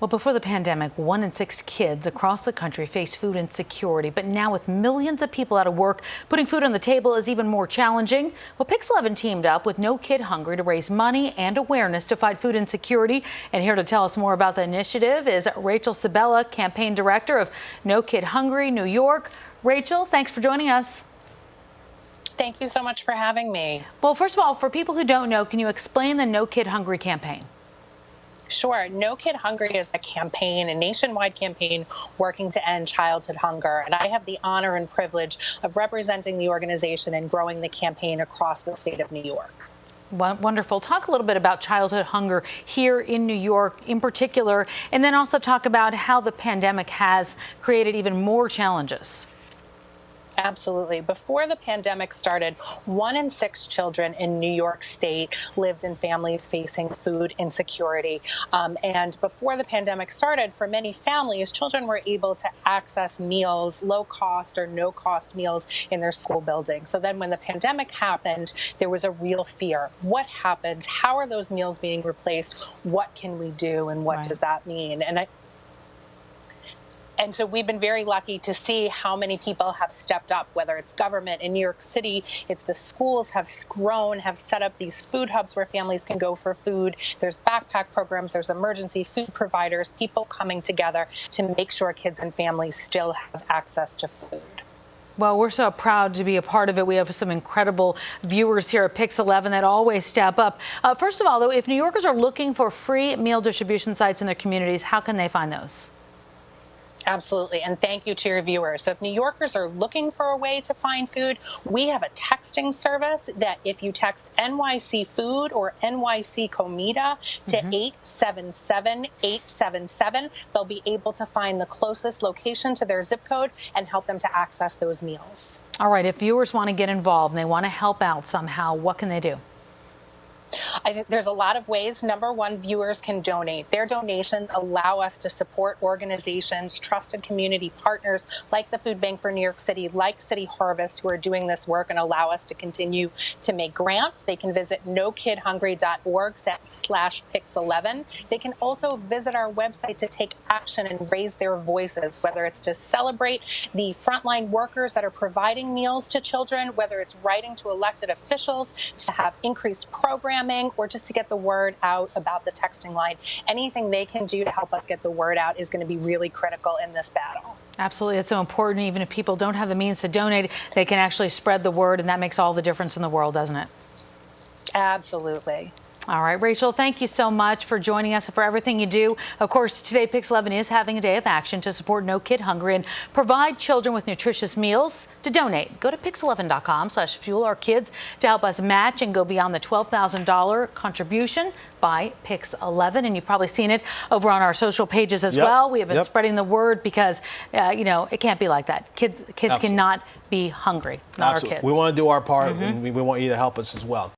Well, before the pandemic, 1 in 6 kids across the country faced food insecurity. But now, with millions of people out of work, putting food on the table is even more challenging. Well, Pix 11 teamed up with No Kid Hungry to raise money and awareness to fight food insecurity. And here to tell us more about the initiative is Rachel Sabella, campaign director of No Kid Hungry New York. Rachel, thanks for joining us. Thank you so much for having me. Well, first of all, for people who don't know, can you explain the No Kid Hungry campaign? Sure. No Kid Hungry is a campaign, a nationwide campaign working to end childhood hunger. And I have the honor and privilege of representing the organization and growing the campaign across the state of New York. Wonderful. Talk a little bit about childhood hunger here in New York in particular, and then also talk about how the pandemic has created even more challenges. Absolutely. Before the pandemic started, 1 in 6 children in New York State lived in families facing food insecurity. And before the pandemic started, for many families, children were able to access meals, low cost or no cost meals in their school building. So then when the pandemic happened, there was a real fear. What happens? How are those meals being replaced? What can we do? And what does that mean? And so we've been very lucky to see how many people have stepped up, whether it's government in New York City, it's the schools have grown, have set up these food hubs where families can go for food. There's backpack programs, there's emergency food providers, people coming together to make sure kids and families still have access to food. Well, we're so proud to be a part of it. We have some incredible viewers here at Pix 11 that always step up. First of all, though, if New Yorkers are looking for free meal distribution sites in their communities, how can they find those? Absolutely. And thank you to your viewers. So if New Yorkers are looking for a way to find food, we have a texting service that if you text NYC Food or NYC Comida to 877-877, they'll be able to find the closest location to their zip code and help them to access those meals. All right. If viewers want to get involved and they want to help out somehow, what can they do? I think there's a lot of ways. Number one, viewers can donate. Their donations allow us to support organizations, trusted community partners like the Food Bank for New York City, like City Harvest, who are doing this work and allow us to continue to make grants. They can visit nokidhungry.org/Pix11. They can also visit our website to take action and raise their voices, whether it's to celebrate the frontline workers that are providing meals to children, whether it's writing to elected officials to have increased programs, or just to get the word out about the texting line. Anything they can do to help us get the word out is going to be really critical in this battle. Absolutely. It's so important. Even if people don't have the means to donate, they can actually spread the word, and that makes all the difference in the world, doesn't it? Absolutely. All right, Rachel, thank you so much for joining us and for everything you do. Of course, today Pix 11 is having a day of action to support No Kid Hungry and provide children with nutritious meals. To donate, go to pix11.com/fuel our kids to help us match and go beyond the $12,000 contribution by Pix 11. And you've probably seen it over on our social pages as well. We have been spreading the word because, you know, it can't be like that. Kids cannot be hungry, not our kids. We want to do our part, and we want you to help us as well.